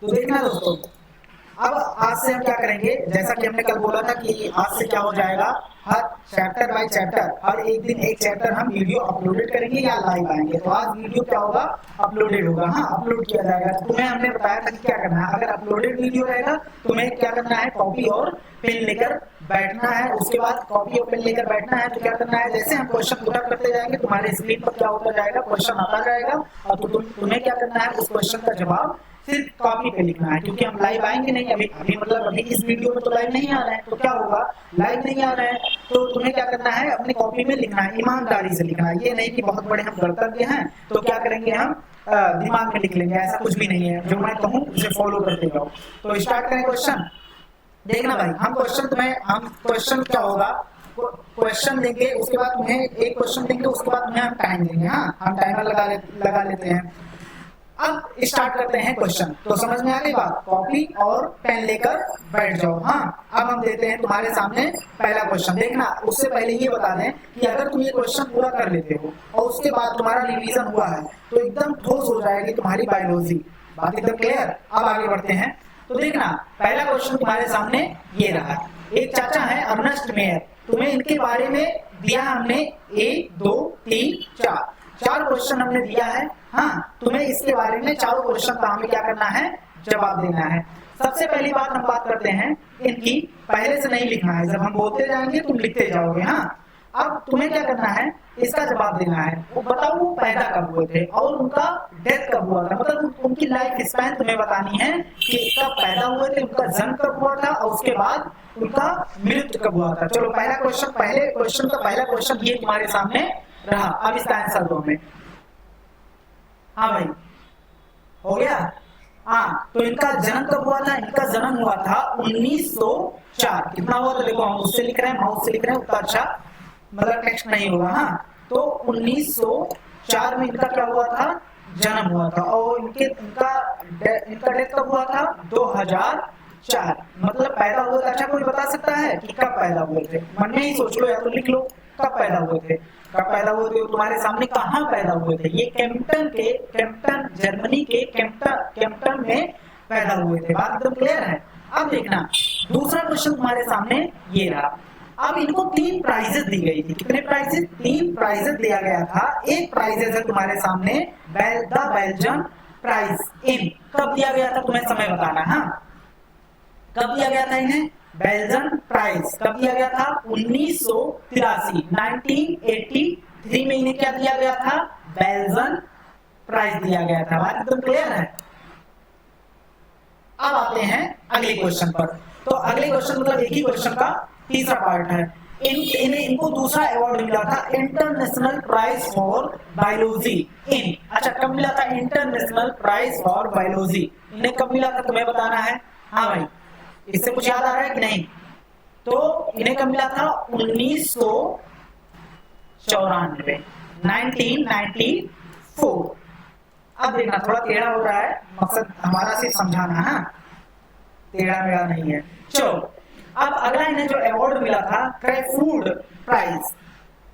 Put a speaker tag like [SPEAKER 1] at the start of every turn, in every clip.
[SPEAKER 1] तो देखना दोस्तों, अब आज से हम क्या करेंगे, जैसा कि हमने कल बोला था कि आज से क्या हो जाएगा, हर चैप्टर बाय चैप्टर हर एक दिन एक चैप्टर हम वीडियो अपलोडेड करेंगे या लाइव आएंगे। तो आज वीडियो क्या होगा, अपलोडेड होगा। हाँ, अपलोड किया जाएगा। तुम्हें हमने बताया था कि क्या करना है, अगर अपलोडेड वीडियो रहेगा तुम्हें क्या करना है, कॉपी और पेन लेकर बैठना है। उसके बाद कॉपी और पेन लेकर बैठना है तो क्या करना है, जैसे हम क्वेश्चन पूरा करते जाएंगे तुम्हारे स्क्रीन पर क्या होता जाएगा, क्वेश्चन आता जाएगा और तुम्हें क्या करना है, उस क्वेश्चन का जवाब सिर्फ कॉपी पे लिखना है। क्योंकि हम लाइव आएंगे नहीं, अभी मतलब अभी इस वीडियो में तो लाइव नहीं आ रहा है, तो क्या होगा, लाइव नहीं आ रहा है तो तुम्हें क्या करना है, अपनी कॉपी में लिखना है, ईमानदारी से लिखना है। ये नहीं कि बहुत बड़े हम गणतज्ञ हैं तो क्या करेंगे, हम दिमाग में लिख लेंगे, ऐसा कुछ भी नहीं है। जो मैं कहूँ उसे फॉलो करते जाओ। तो स्टार्ट करें क्वेश्चन। देखना भाई, हम क्वेश्चन क्या होगा, क्वेश्चन देंगे, उसके बाद तुम्हें एक क्वेश्चन देंगे, उसके बाद तुम्हें हम टाइम देंगे। हाँ, हम टाइमर लगा लेते हैं। अब स्टार्ट करते हैं क्वेश्चन। तो समझ में आ गई बात, कॉपी और पेन लेकर बैठ जाओ। हाँ, अब हम देते हैं तुम्हारे सामने पहला क्वेश्चन। देखना, उससे पहले ये बता दें कि अगर तुम ये क्वेश्चन पूरा कर लेते हो और उसके बाद तुम्हारा रिवीजन हुआ है तो एकदम ठोस हो जाएगी तुम्हारी बायोलॉजी। बात एकदम क्लियर। अब आगे बढ़ते हैं। तो देखना, पहला क्वेश्चन तुम्हारे सामने ये रहा। एक चाचा है अर्नेस्ट मेयर, तुम्हें इनके बारे में दिया हमने 1 2 3 4 क्वेश्चन हमने दिया है। हाँ, तुम्हें इसके बारे में चारों क्वेश्चन का हमें क्या करना है, जवाब देना है। सबसे पहली बात हम बात करते हैं इनकी, पहले से नहीं लिखना है, जब हम बोलते जाएंगे तुम लिखते जाओगे। हाँ, अब तुम्हें क्या करना है, इसका जवाब देना है। वो बताओ वो पैदा कब हुए थे और उनका डेथ कब हुआ था, मतलब उनकी लाइफ स्पैन तुम्हें बतानी है कि कब पैदा हुए थे, उनका जन्म कब हुआ था और उसके बाद उनका मृत्यु कब हुआ था। चलो पहला क्वेश्चन, पहले क्वेश्चन का पहला क्वेश्चन ये तुम्हारे सामने रहा। अब इसका आंसर दो हमें। हाँ भाई, हो गया। हाँ, तो इनका जन्म कब हुआ था, इनका जन्म हुआ था 1904। कितना हुआ था देखो, हम उससे लिख रहे हैं, माउस से लिख रहे हैं, उतना अच्छा मतलब टेक्स्ट नहीं होगा। हाँ, तो 1904 में इनका क्या हुआ था, जन्म हुआ था। और इनका डेथ कब हुआ था, 2004। मतलब पैदा हुआ था। अच्छा, कोई बता सकता है कि कब पैदा हुए थे, मन में ही सोच लो या तो लिख लो कब पैदा हुए थे। कब पैदा हुए थे, तुम्हारे सामने कहाँ पैदा हुए थे, ये कैम्पटन जर्मनी के कैम्पटन में पैदा हुए थे। बात एकदम क्लियर है। अब देखना, दूसरा क्वेश्चन तुम्हारे सामने ये रहा। अब इनको 3 प्राइजेस दी गई थी। कितने प्राइजेस, 3 प्राइजेस दिया गया था। एक प्राइजेस है तुम्हारे सामने द बेल्जियन प्राइज इन, कब दिया गया था तुम्हें समय बताना। हाँ, कब दिया गया था इन्हें, बेल्जियन प्राइज कब दिया गया था, 1983 1983 में इन्हें क्या दिया गया था, बेल्जियन प्राइज दिया गया था। बात एकदम क्लियर है। अब आते हैं अगले क्वेश्चन पर। तो अगले क्वेश्चन मतलब एक ही क्वेश्चन का तीसरा पार्ट है। इनको दूसरा अवार्ड मिला था, इंटरनेशनल प्राइज फॉर बायोलॉजी इन। अच्छा, कब मिला था इंटरनेशनल प्राइज फॉर बायोलॉजी, इन्हें कब मिला था तुम्हें बताना है। हाँ भाई, इससे कुछ याद आ रहा है कि नहीं। तो इन्हें कब मिला था, 1994 1994। अब देखना, थोड़ा टेढ़ा हो रहा है, मकसद हमारा सिर्फ समझाना है, टेढ़ा मेढ़ा नहीं है। चलो, अब अगला इन्हें जो अवार्ड मिला था, क्राइफूड प्राइज।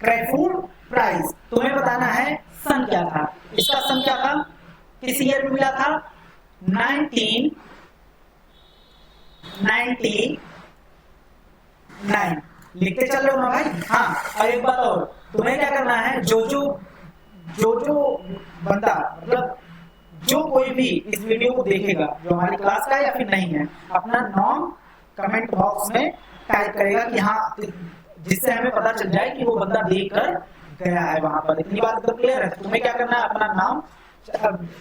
[SPEAKER 1] क्राइफूड प्राइज तुम्हें बताना है सन क्या था, इसका सन क्या था, किस ईयर में मिला था, 1999। लिखते चल रहे हो ना भाई। हाँ, और एक बात और, तुम्हें क्या करना है, जो बंदा मतलब जो कोई भी इस वीडियो को देखेगा, जो हमारी क्लास का या फिर नहीं है, अपना नाम कमेंट बॉक्स में टाइप करेगा कि हाँ, जिससे हमें पता चल जाए कि वो बंदा देख कर गया है वहां पर। इतनी बात तो क्लियर है। तुम्हें क्या करना है, अपना नाम,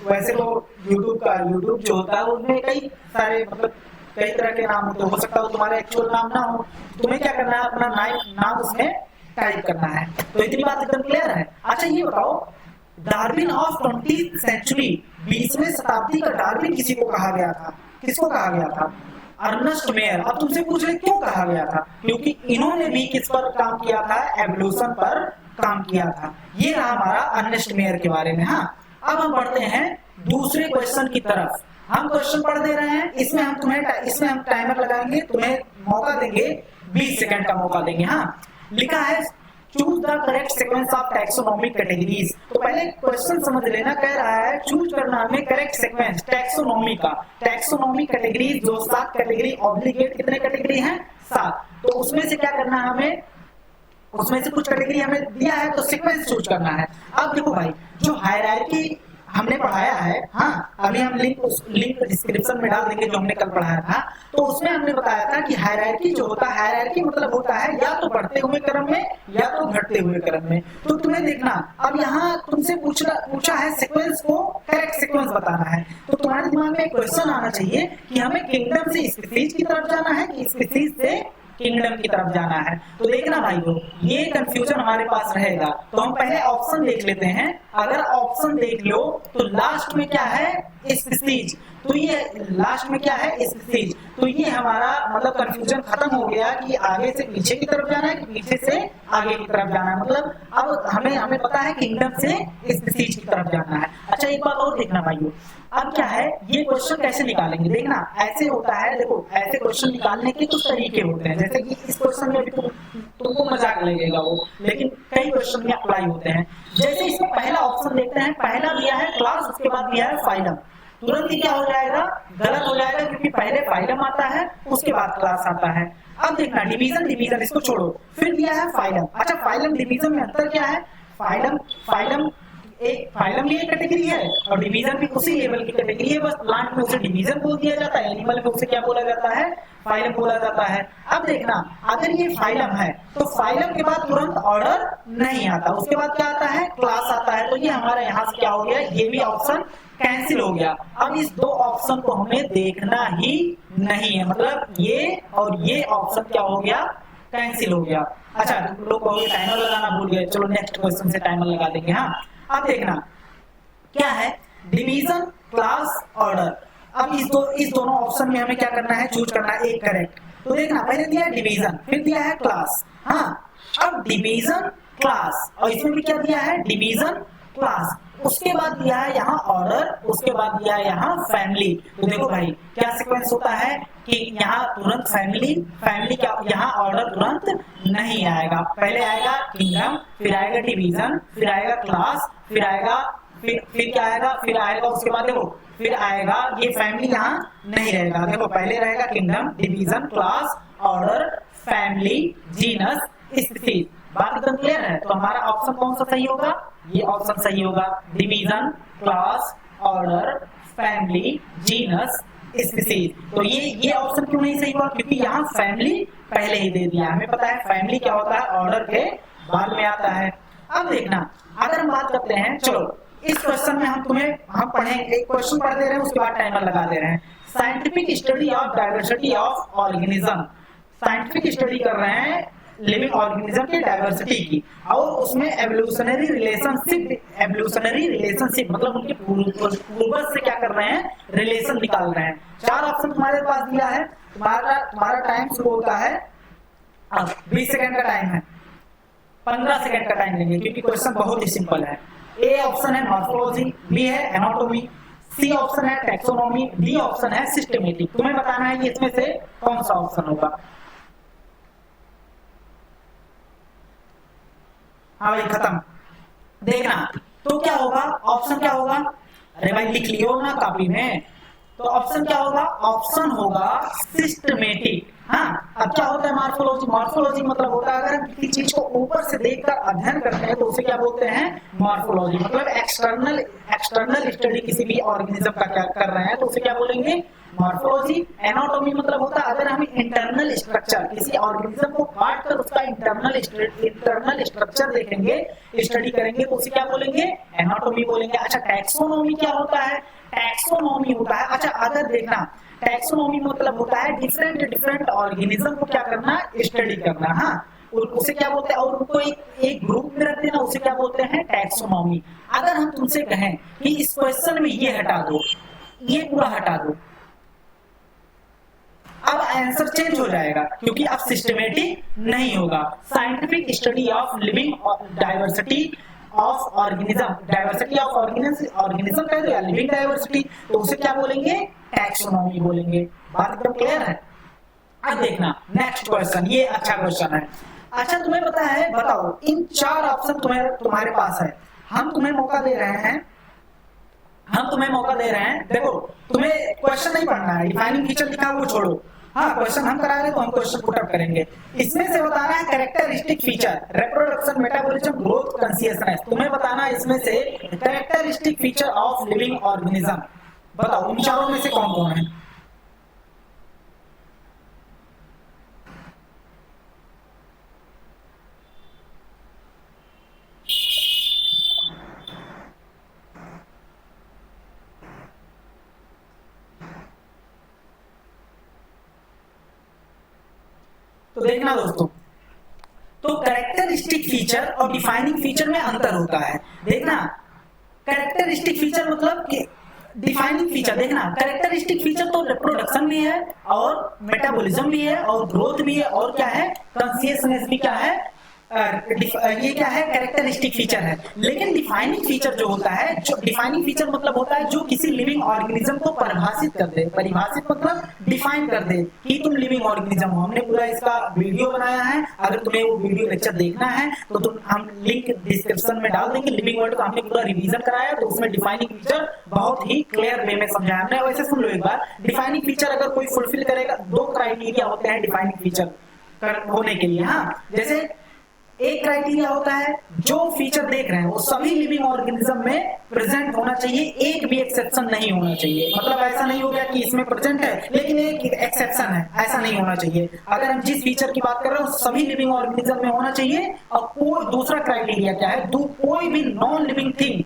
[SPEAKER 1] वैसे वो यूट्यूब जो होता है उसमें कई सारे मतलब कई तरह के नाम होते, हो सकता है तुम्हारा एक्चुअल नाम ना हो। तुम्हें क्या करना है, अपना नाम उसमें टाइप करना है। तो इतनी बात एकदम क्लियर है। अच्छा, ये बताओ, डार्विन ऑफ 20th सेंचुरी, 20वीं शताब्दी का डार्विन किसी को कहा गया था, किसको कहा गया था, अर्नेस्ट मेयर। अब तुमसे पूछ रहे क्यों कहा गया था, क्योंकि इन्होंने भी किस पर काम किया था, एवोल्यूशन पर काम किया था। ये रहा हमारा अर्नेस्ट मेयर के बारे में। हाँ, अब हम बढ़ते हैं दूसरे क्वेश्चन की तरफ। हम क्वेश्चन पढ़ दे रहे हैं, इसमें हम टाइमर लगाएंगे, तुम्हें मौका देंगे, 20 सेकंड का मौका देंगे। हाँ, लिखा है choose the correct sequence of taxonomic categories. तो पहले क्वेश्चन समझ लेना, कह रहा है चूज करना हमें करेक्ट सीक्वेंस टैक्सोनॉमी का। टैक्सोनॉमी कैटेगरीज जो 7 कैटेगरी ऑब्लिगेट कितने कैटेगरी हैं 7, तो उसमें से क्या करना है हमें, उसमें से कुछ कैटेगरी हमें दिया है तो सीक्वेंस चूज करना है। अब देखो भाई जो हायरार्की हमने पढ़ाया है, हाँ अभी हम लिंक डिस्क्रिप्शन में डाल देंगे जो हमने कल पढ़ाया था, तो उसमें हमने बताया था कि हायरार्की जो होता है, हायरार्की मतलब होता है या तो बढ़ते हुए क्रम में या तो घटते हुए क्रम में। तो तुम्हें देखना, अब यहाँ तुमसे पूछा है सीक्वेंस को करेक्ट सीक्वेंस बताना है, तो तुम्हारे दिमाग में एक क्वेश्चन आना चाहिए कि हमें किंगडम से स्पीसीज की तरफ जाना है कि स्पीसीज से किंगडम की तरफ जाना है। तो देखना भाइयों, ये कंफ्यूजन हमारे पास रहेगा, तो हम पहले ऑप्शन देख लेते हैं। अगर ऑप्शन देख लो तो लास्ट में क्या है स्पीसीज, तो ये लास्ट में क्या है स्पीसीज, तो ये हमारा मतलब कंफ्यूजन खत्म हो गया कि आगे से पीछे की तरफ जाना है कि पीछे से आगे की तरफ जाना है। मतलब अब हमें पता है किंगडम से स्पीसीज की तरफ जाना है। अच्छा एक बात और देखना भाइयों, अब क्या है ये क्वेश्चन कैसे निकालेंगे, देखना ऐसे होता है, देखो ऐसे क्वेश्चन निकालने के कुछ तरीके होते हैं, जैसे कि इस क्वेश्चन में भी तुमको मजाक लगेगा वो, लेकिन कई क्वेश्चन में अप्लाई होते हैं। जैसे इसमें पहला ऑप्शन देखते हैं, पहला दिया है क्लास, उसके बाद दिया है फाइलम, तुरंत ही क्या हो जाएगा गलत हो जाएगा, क्योंकि पहले फाइलम आता है उसके बाद क्लास आता है। अब देखना डिवीजन इसको छोड़ो, फिर दिया है फाइलम। अच्छा फाइलम डिवीजन में अंतर क्या है, फाइलम भी एक कैटेगरी है और डिवीजन भी उसी लेवल की कैटेगरी है, बस प्लांट में उसे डिवीजन बोल दिया जाता है, एनिमल में उसे क्या बोला जाता है फाइलम बोला जाता है। अब देखना अगर ये फाइलम है तो फाइलम के बाद तुरंत ऑर्डर नहीं आता, उसके बाद क्या आता है क्लास आता है, तो ये हमारा यहाँ से क्या हो गया, ये भी ऑप्शन कैंसिल हो गया। अब इस दो ऑप्शन को हमें देखना ही नहीं है, मतलब ये और ये ऑप्शन क्या हो गया कैंसिल हो गया। अच्छा लोग टाइमर लगाना भूल गए, चलो नेक्स्ट क्वेश्चन से टाइमर लगा देंगे। हाँ अब देखना क्या है डिवीजन क्लास ऑर्डर। अब इस दोनों ऑप्शन में हमें क्या करना है, चूज करना है एक करेक्ट। तो देखना पहले दिया है डिवीजन, फिर दिया है क्लास। हाँ अब डिवीजन क्लास और इसमें भी क्या दिया है डिवीजन क्लास, उसके बाद दिया है यहाँ ऑर्डर, उसके बाद दिया है यहाँ फैमिली। तो देखो भाई क्या सीक्वेंस होता है कि यहाँ तुरंत फैमिली क्या, यहाँ ऑर्डर तुरंत नहीं आएगा, पहले आएगा किंगडम, फिर आएगा डिवीजन, फिर आएगा क्लास, फिर आएगा फिर क्या आएगा, फिर आएगा उसके बाद देखो फिर आएगा ये फैमिली यहाँ नहीं रहेगा। देखो पहले रहेगा kingdom, division, class, order, family, genus, species. बात एकदम क्लियर है। तो हमारा ऑप्शन कौन सा सही होगा, ये ऑप्शन सही होगा, division, class, order, family, genus, species. तो ये ऑप्शन क्यों नहीं सही हुआ, क्योंकि यहाँ फैमिली पहले ही दे दिया, हमें पता है फैमिली क्या होता है ऑर्डर के बाद में आता है। अब देखना अगर हम बात करते हैं, चलो इस क्वेश्चन में हम पढ़ेंगे, एक क्वेश्चन पढ़ दे रहे हैं उसके बाद टाइमर लगा दे रहे हैं। Scientific study of diversity of organism, scientific study कर रहे हैं लिविंग ऑर्गेनिज्म की डाइवर्सिटी की, और उसमें एवोल्यूशनरी रिलेशनशिप मतलब उनके पूर्वज से क्या कर रहे हैं रिलेशन निकाल रहे हैं। 4 ऑप्शन तुम्हारे पास दिया है, तुम्हारा टाइम शुरू होता है अब 20 सेकंड का टाइम है, 15 सेकंड का टाइम लेंगे क्योंकि क्वेश्चन बहुत ही सिंपल है। ए ऑप्शन है मॉर्फोलॉजी, बी है एनाटॉमी, सी ऑप्शन है टैक्सोनॉमी, डी ऑप्शन है सिस्टमेटिक। तुम्हें बताना है कि इसमें से कौन सा ऑप्शन होगा। हाँ भाई खत्म। देखना तो क्या होगा, ऑप्शन क्या होगा, अरे भाई लिख लियो ना कॉपी में। तो ऑप्शन क्या होगा, ऑप्शन होगा सिस्टमेटिक। हाँ अब क्या होता है मॉर्फोलॉजी, मॉर्फोलॉजी मतलब होता है अगर हम किसी चीज को ऊपर से देखकर अध्ययन करते हैं तो उसे क्या बोलते हैं मॉर्फोलॉजी, मतलब एक्सटर्नल स्टडी किसी भी ऑर्गेनिज्म का क्या कर रहे हैं तो उसे क्या बोलेंगे मॉर्फोलॉजी। एनाटॉमी मतलब होता है अगर हम इंटरनल स्ट्रक्चर किसी ऑर्गेनिज्म को काट कर उसका इंटरनल स्ट्रक्चर देखेंगे, स्टडी करेंगे तो उसे क्या बोलेंगे एनाटॉमी बोलेंगे। अच्छा टैक्सोनॉमी क्या होता है, टैक्सोनॉमी होता है, अच्छा अगर देखना टैक्सोनॉमी मतलब होता है डिफरेंट ऑर्गेनिज्म को क्या करना स्टडी करना। हाँ उसे क्या बोलते हैं, और उनको एक ग्रुप में रख देना, उसे क्या बोलते हैं टैक्सोनॉमी। अगर हम तुमसे कहें कि इस क्वेश्चन में ये हटा दो, ये पूरा हटा दो, अब आंसर चेंज हो जाएगा क्योंकि अब सिस्टमेटिक नहीं होगा। Scientific study of living diversity of organism, diversity of organism कह दो या लिविंग डाइवर्सिटी, तो उसे क्या बोलेंगे टैक्सोनॉमी बोलेंगे। बात एकदम क्लियर है। अब देखना नेक्स्ट क्वेश्चन, ये अच्छा क्वेश्चन है। अच्छा तुम्हें पता है, बताओ इन 4 ऑप्शन तुम्हारे पास है, हम तुम्हें मौका दे रहे हैं, देखो तुम्हें क्वेश्चन नहीं पढ़ना है, डिफाइनिंग फीचर लिखा वो छोड़ो, हाँ क्वेश्चन हम करा रहे तो हम क्वेश्चन पुट अप करेंगे। इसमें से बताना है characteristic feature, reproduction, metabolism, growth, consciousness, तुम्हें बताना है इसमें से characteristic feature of living organism. बताओ इन चारों में से कौन कौन है? तो देखना दोस्तों, तो कैरेक्टरिस्टिक फीचर और डिफाइनिंग फीचर में अंतर होता है। देखना कैरेक्टरिस्टिक फीचर मतलब कि डिफाइनिंग फीचर, देखना कैरेक्टरिस्टिक फीचर तो रिप्रोडक्शन भी है और मेटाबॉलिज्म भी है और ग्रोथ भी है और क्या है, कॉन्शियसनेस भी क्या है, ये क्या है, कैरेक्टरिस्टिक फीचर है। लेकिन डिफाइनिंग फीचर जो होता है, जो डिफाइनिंग फीचर मतलब होता है जो किसी लिविंग ऑर्गेनिज्म को परिभाषित कर दे, परिभाषित मतलब डिफाइन कर दे कि तुम लिविंग ऑर्गेनिज्म हो। हमने पूरा इसका वीडियो बनाया है, अगर तुम्हें वो वीडियो लेक्चर देखना है तो तुम हम लिंक डिस्क्रिप्शन में डाल देंगे। लिविंग वर्ड का हमने पूरा रिवीजन कराया, तो उसमें डिफाइनिंग फीचर बहुत ही क्लियर वे में समझाया हमने। वैसे सुन लो एक बार, डिफाइनिंग फीचर अगर कोई फुलफिल करेगा, 2 क्राइटेरिया होते हैं डिफाइनिंग फीचर होने के लिए। हाँ, जैसे एक क्राइटेरिया होता है जो फीचर देख रहे हैं वो सभी लिविंग ऑर्गेनिज्म में प्रेजेंट होना चाहिए, एक भी एक्सेप्शन नहीं होना चाहिए। मतलब ऐसा नहीं हो गया कि इसमें प्रेजेंट है लेकिन एक एक्सेप्शन है, ऐसा नहीं होना चाहिए। अगर हम जिस फीचर की बात कर रहे हैं सभी लिविंग ऑर्गेनिज्म में होना चाहिए। और कोई दूसरा क्राइटेरिया क्या है, कोई भी नॉन लिविंग थिंग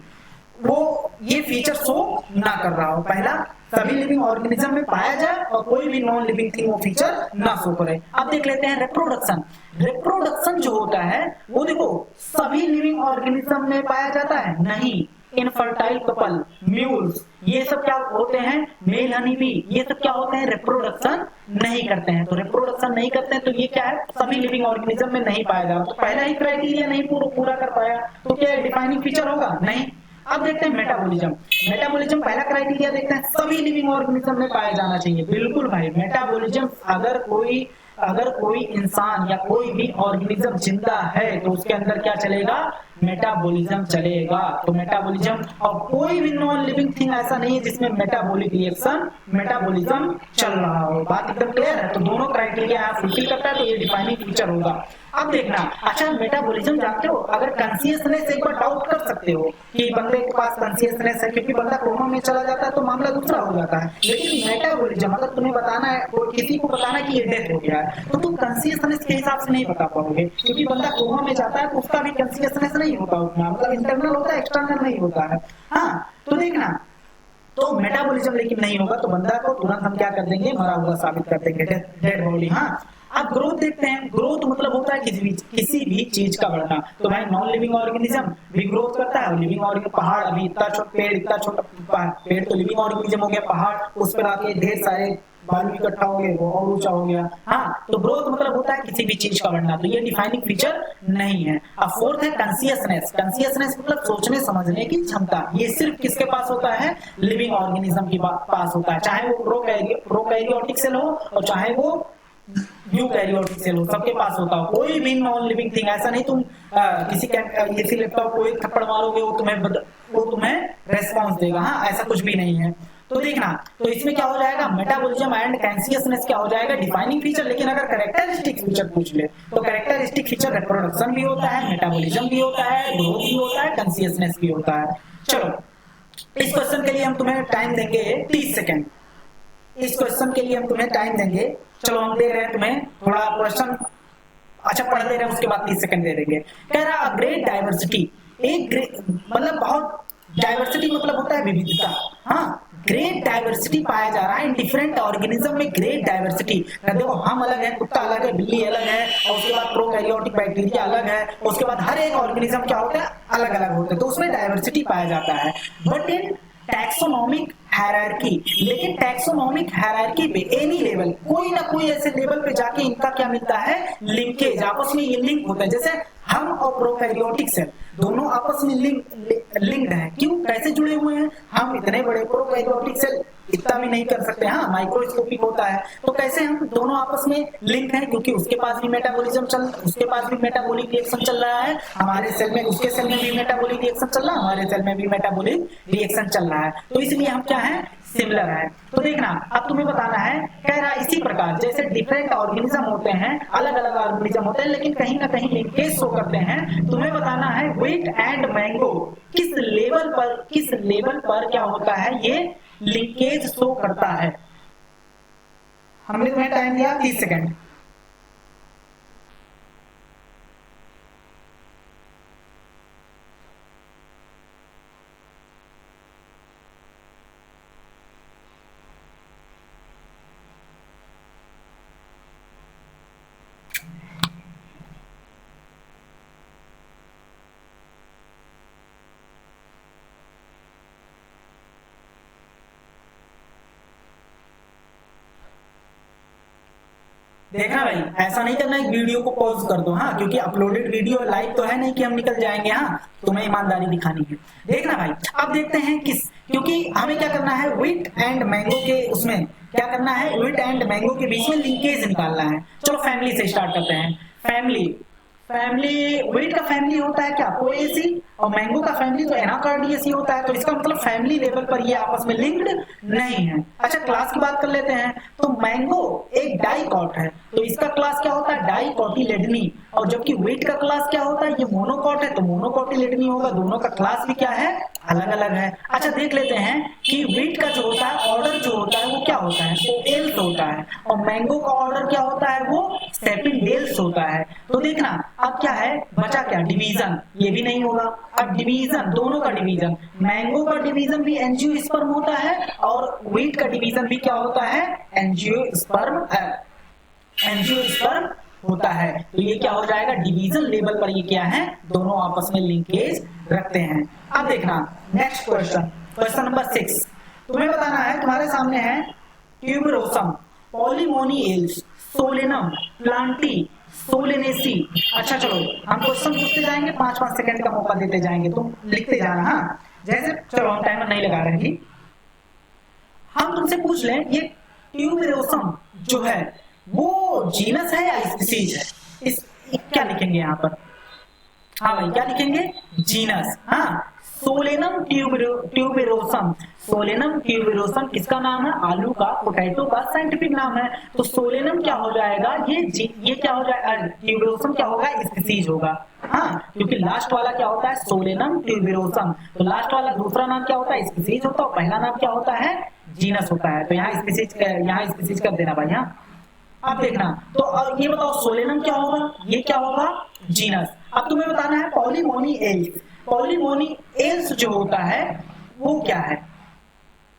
[SPEAKER 1] वो ये फीचर शो ना कर रहा हो। पहला, सभी लिविंग ऑर्गेनिज्म में पाया जाए और कोई भी नॉन लिविंग थिंग वो फीचर ना शो करे। अब देख लेते हैं रिप्रोडक्शन। रिप्रोडक्शन जो होता है वो देखो सभी लिविंग ऑर्गेनिज्म में पाया जाता है नहीं। इनफर्टाइल कपल, म्यूल्स, ये सब क्या होते हैं, मेल हनी बी, ये सब क्या होते हैं, रिप्रोडक्शन नहीं करते हैं। तो रिप्रोडक्शन नहीं करते हैं तो ये क्या है, सभी लिविंग ऑर्गेनिज्म में नहीं पाया जाता। तो पहला ही क्राइटेरिया नहीं पूरा कर पाया तो क्या डिफाइनिंग फीचर होगा, नहीं। अब देखते हैं मेटाबॉलिज्म। मेटाबॉलिज्म पहला क्राइटेरिया देखते हैं, सभी लिविंग ऑर्गेनिज्म में पाया जाना चाहिए। बिल्कुल भाई, मेटाबॉलिज्म अगर कोई इंसान या कोई भी ऑर्गेनिज्म जिंदा है तो उसके अंदर क्या चलेगा, मेटाबॉलिज्म चलेगा। तो मेटाबॉलिज्म, और कोई भी नॉन लिविंग थिंग ऐसा नहीं है जिसमें मेटाबॉलिक रिएक्शन, मेटाबॉलिज्म चल रहा हो। बात एकदम क्लियर है। तो दोनों क्राइटेरिया यहाँ फुलफिल करता है तो ये डिफाइनिंग फीचर होगा। अब देखना, अच्छा मेटाबॉलिज्म जानते हो, अगर कॉन्शियसनेस एक बार डाउट कर सकते हो कि बंदे के पास कॉन्शियसनेस है, क्योंकि बंदा कोमा में चला जाता है तो मामला दूसरा हो जाता है। लेकिन मेटाबॉलिज्म अगर तुम्हें बताना है, किसी को बताना है कि ये डेथ हो गया है तो तुम कॉन्शियसनेस के हिसाब से नहीं बता पाओगे, क्योंकि बंदा कोमा में जाता है तो उसका भी कॉन्शियसनेस नहीं होता उतना, मतलब इंटरनल होता है, एक्सटर्नल नहीं होता है। हाँ, तो देखना, तो मेटाबॉलिज्म लेकिन नहीं होगा तो बंदा को तुरंत हम क्या कर देंगे, मरा हुआ साबित कर देंगे, डेड बॉडी। हाँ, अब ग्रोथ देखते हैं। ग्रोथ मतलब होता है किसी भी चीज का बढ़ना। तो भाई नॉन लिविंग ऑर्गेनिज्म भी ग्रोथ करता है। लिविंग ऑर्गेनिज्म, पहाड़ अभी इतना छोटा पेड़, इतना छोटा पेड़ तो लिविंग ऑर्गेनिज्म हो गया, पहाड़ उस पर आके ढेर सारे बालू इकट्ठा हो गए, वो और ऊंचा हो गया। हाँ, तो ग्रोथ मतलब होता है किसी भी चीज का बढ़ना, तो ये डिफाइनिंग फीचर नहीं है। अब फोर्थ है कॉन्शियसनेस। कॉन्शियसनेस मतलब सोचने समझने की क्षमता। ये सिर्फ किसके पास होता है, लिविंग ऑर्गेनिज्म के पास होता है, चाहे वो प्रोकैरियोटिक सेल हो और चाहे वो यूकैरियोटिक सेल हो, सबके पास होता हो। कोई भी नॉन लिविंग थिंग, ऐसा नहीं तुम किसी लैपटॉप को एक थप्पड़ मारोगे वो तुम्हें रेस्पॉन्स देगा। हाँ, ऐसा कुछ भी नहीं है। तो देखना, तो इसमें क्या हो जाएगा, मेटाबॉलिज्म एंड कॉन्शियसनेस क्या हो जाएगा, डिफाइनिंग फीचर। लेकिन अगर कैरेक्टरिस्टिक फीचर पूछ ले तो कैरेक्टरिस्टिक फीचर रिप्रोडक्शन भी होता है, मेटाबॉलिज्म भी होता है, ग्रोथ भी होता है, कॉन्शियसनेस भी होता है। चलो, इस क्वेश्चन के लिए हम तुम्हें टाइम देंगे 30 सेकेंड। इस क्वेश्चन के लिए हम तुम्हें टाइम देंगे, चलो हम दे रहे हैं तुम्हें थोड़ा क्वेश्चन, अच्छा पढ़ दे रहे हैं, उसके बाद 30 सेकंड दे देंगे। कह रहा ग्रेट डाइवर्सिटी, मतलब बहुत डाइवर्सिटी मतलब होता है विविधता। हाँ, ग्रेट डाइवर्सिटी पाया जा रहा है इन डिफरेंट ऑर्गेनिज्म में। ग्रेट डाइवर्सिटी, देखो हम अलग है, कुत्ता अलग है, बिल्ली अलग है, और उसके बाद प्रोकैरियोटिक बैक्टीरिया अलग है, उसके बाद हर एक ऑर्गेनिज्म क्या होता है, अलग अलग होते हैं, तो उसमें डाइवर्सिटी पाया जाता है। बट इन टैक्सोनॉमिक हायरार्की, लेकिन टैक्सोनॉमिक हायरार्की पे एनी लेवल, कोई ना कोई ऐसे लेवल पे जाके इनका क्या मिलता है, लिंकेज, आपस में ये लिंक होता है। जैसे हम और प्रोकैरियोटिक सेल दोनों आपस में लिंक्ड है। क्यों, कैसे जुड़े हुए हैं? हम इतने बड़े प्रोकैरियोटिक सेल इतना भी नहीं कर सकते, हाँ माइक्रोस्कोपिक होता है, तो कैसे हम दोनों आपस में लिंक हैं? क्योंकि उसके पास भी मेटाबॉलिक रिएक्शन चल रहा है, हमारे सेल में, उसके सेल में भी मेटाबॉलिक रिएक्शन चल रहा है, हमारे सेल में भी मेटाबॉलिक रिएक्शन चल रहा है, तो इसलिए हम क्या है, सिमिलर है। तो देखना, अब तुम्हें बताना है, कह रहा है इसी प्रकार जैसे डिफरेंट ऑर्गेनिज्म होते हैं, अलग अलग ऑर्गेनिज्म होते हैं, लेकिन कहीं ना कहीं लिंकेज शो करते हैं, तुम्हें बताना है व्हीट एंड मैंगो किस लेवल पर क्या होता है, ये लिंकेज शो करता है। हमने तुम्हें टाइम दिया 30 सेकंड। देखना भाई, ऐसा नहीं करना है वीडियो को पॉज कर दो, हाँ, क्योंकि अपलोडेड वीडियो लाइव तो है नहीं कि हम निकल जाएंगे, हाँ, तुम्हें ईमानदारी दिखानी है। देखना भाई, अब देखते हैं किस, क्योंकि हमें क्या करना है, व्हीट एंड मैंगो के, उसमें क्या करना है, व्हीट एंड मैंगो के बीच में लिंकेज निकालना है। चलो फैमिली से स्टार्ट करते हैं। फैमिली व्हीट का फैमिली होता है क्या, पोएसी, और मैंगो का फैमिली तो एनाकार्डियेसी होता है, तो इसका मतलब फैमिली लेवल पर ये आपस में लिंक्ड नहीं है। अच्छा, क्लास की बात कर लेते हैं, तो मैंगो एक डाइकॉट है, तो इसका क्लास क्या होता है, डाइकोटिलेडनी, और जबकि व्हीट का क्लास क्या होता है, ये मोनोकॉट है, तो मोनोकोटिलेडनी होगा, दोनों का क्लास भी क्या है, अलग अलग है। अच्छा, देख लेते हैं कि व्हीट का जो होता है, ऑर्डर जो होता है वो क्या होता है, वो एल्स होता है, और मैंगो का ऑर्डर क्या होता है, वो सेपिडेल्स होता है। तो देखना, अब क्या है, बचा क्या, डिवीजन, ये भी नहीं होगा। अब डिवीजन, दोनों का डिवीजन, मैंगो का डिवीजन भी एंजियोस्पर्म होता है, और व्हीट का डिवीजन भी क्या होता है, एंजियोस्पर्म होता है। तो ये क्या हो जाएगा, डिवीजन लेवल पर ये क्या है, दोनों आपस में लिंकेज रखते हैं। अब देखना नेक्स्ट क्वेश्चन नंबर 6, तुम्हें बताना है, तुम्हारे सामने है tuberosum, Polemoniales, Solanum, Plantae, Solanaceae. अच्छा चलो, हम क्वेश्चन पूछते जाएंगे, 5-5 सेकंड का मौका देते जाएंगे, तुम लिखते जाना, हाँ, जैसे, चलो हम टाइमर नहीं लगा रहे हैं, हम तुमसे पूछ लें, ये ट्यूबरोसम जो है वो जीनस है या स्पीसीज है, इस क्या लिखेंगे यहाँ पर, हाँ भाई क्या लिखेंगे, जीनस, हाँ। सोलेनम ट्यूबरोसम किसका नाम है, आलू का, पोटैटो का साइंटिफिक नाम है। तो सोलेनम क्या हो जाएगा, ये क्या हो जाएगा, ट्यूबरोसम क्या होगा, स्पीसीज होगा, हाँ, क्योंकि लास्ट वाला क्या होता है, सोलेनम ट्यूबरोसम, तो लास्ट वाला दूसरा नाम क्या होता है, स्पीसीज होता है, पहला नाम क्या होता है, जीनस होता है। तो यहाँ स्पीसीज कर देना भाई, हाँ। अब देखना, तो अब ये बताओ सोलेनम क्या होगा, ये क्या होगा, जीनस। अब तुम्हें बताना है पॉलीमोनियल्स जो होता है वो क्या है,